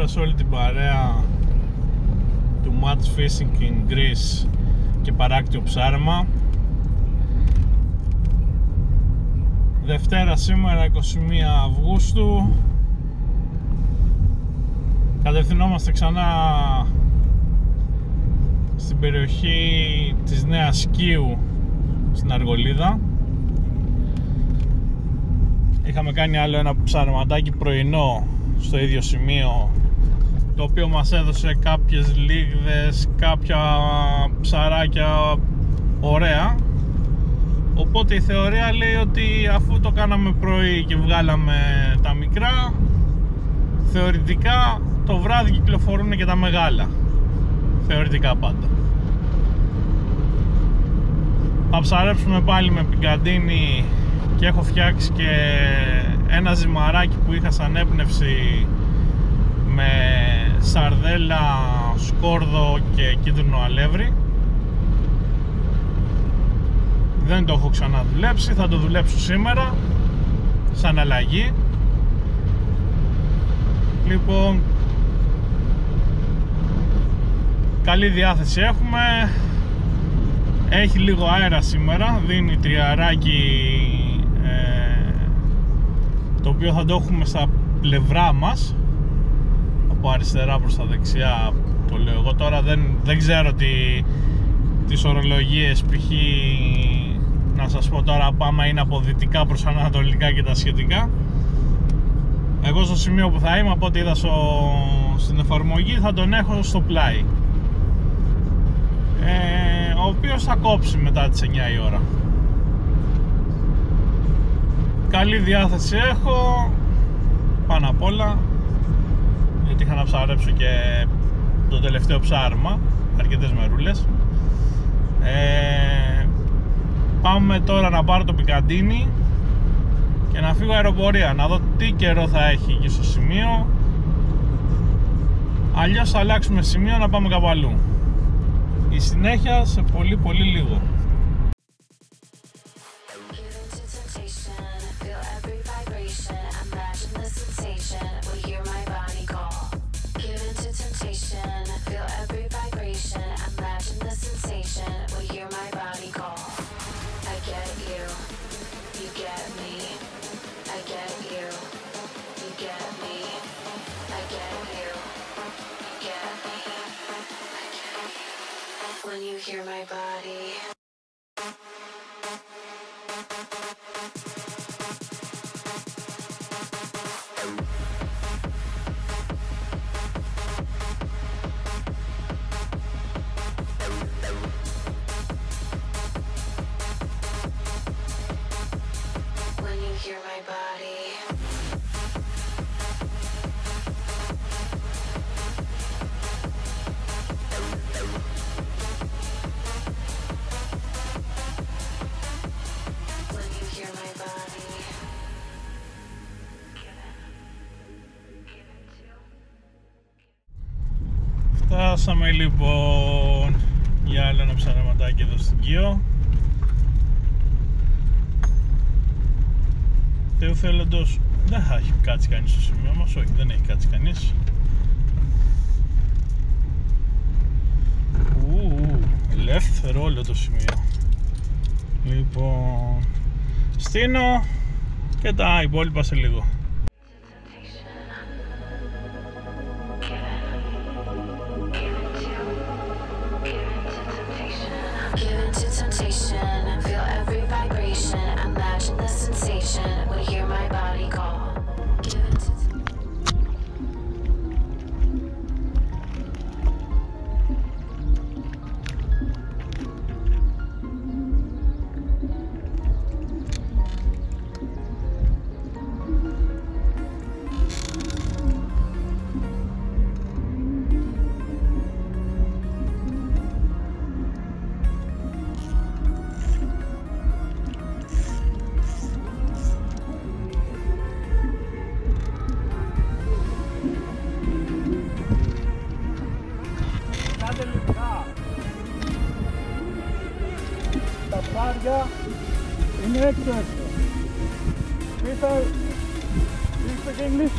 καλησπέρα σε όλη την παρέα του Match Fishing in Greece και παράκτιο ψάρεμα. Δευτέρα σήμερα 21 Αυγούστου. Κατευθυνόμαστε ξανά στην περιοχή της Νέας Σκύου στην Αργολίδα. Είχαμε κάνει άλλο ένα ψαρεματάκι πρωινό στο ίδιο σημείο, το οποίο μας έδωσε κάποιες λίγδες, κάποια ψαράκια ωραία. Οπότε η θεωρία λέει ότι αφού το κάναμε πρωί και βγάλαμε τα μικρά, θεωρητικά το βράδυ κυκλοφορούν και τα μεγάλα. Θεωρητικά πάντα. Θα ψαρέψουμε πάλι με πικαντίνι και έχω φτιάξει και ένα ζυμαράκι που είχα σαν έμπνευση με σαρδέλα, σκόρδο και κίτρινο αλεύρι. Δεν το έχω ξαναδουλέψει, θα το δουλέψω σήμερα σαν αλλαγή. Λοιπόν, καλή διάθεση έχουμε. Έχει λίγο αέρα σήμερα, δίνει τριαράκι, το οποίο θα το έχουμε στα πλευρά μας, από αριστερά προς τα δεξιά το λέω εγώ. Τώρα δεν ξέρω τις ορολογίες, π.χ. να σας πω τώρα άμα είναι από δυτικά προς ανατολικά και τα σχετικά. Εγώ στο σημείο που θα είμαι, από ό,τι είδα στην εφαρμογή, θα τον έχω στο πλάι, ο οποίος θα κόψει μετά τις 9 η ώρα. Καλή διάθεση έχω πάνω απ' όλα, γιατί είχα να ψαρέψω και το τελευταίο ψάρμα, αρκετές μερούλες. Πάμε τώρα να πάρω το πικαντίνι και να φύγω αεροπορία, να δω τι καιρό θα έχει εκεί στο σημείο. Αλλιώς θα αλλάξουμε σημείο να πάμε κάπου αλλού. Η συνέχεια σε πολύ λίγο. When you hear my body. When you hear my body. Φτάσαμε λοιπόν για άλλο ένα ψαρεματάκι εδώ στην Κίο. Θεού θέλοντος δεν θα έχει κάτσει κανείς στο σημείο μας, όχι, δεν έχει κάτσει κανείς. Ελεύθερο όλο το σημείο. Λοιπόν, στείνω και τα υπόλοιπα σε λίγο. Τα ψάρια είναι έξω. Peter, do you speak English?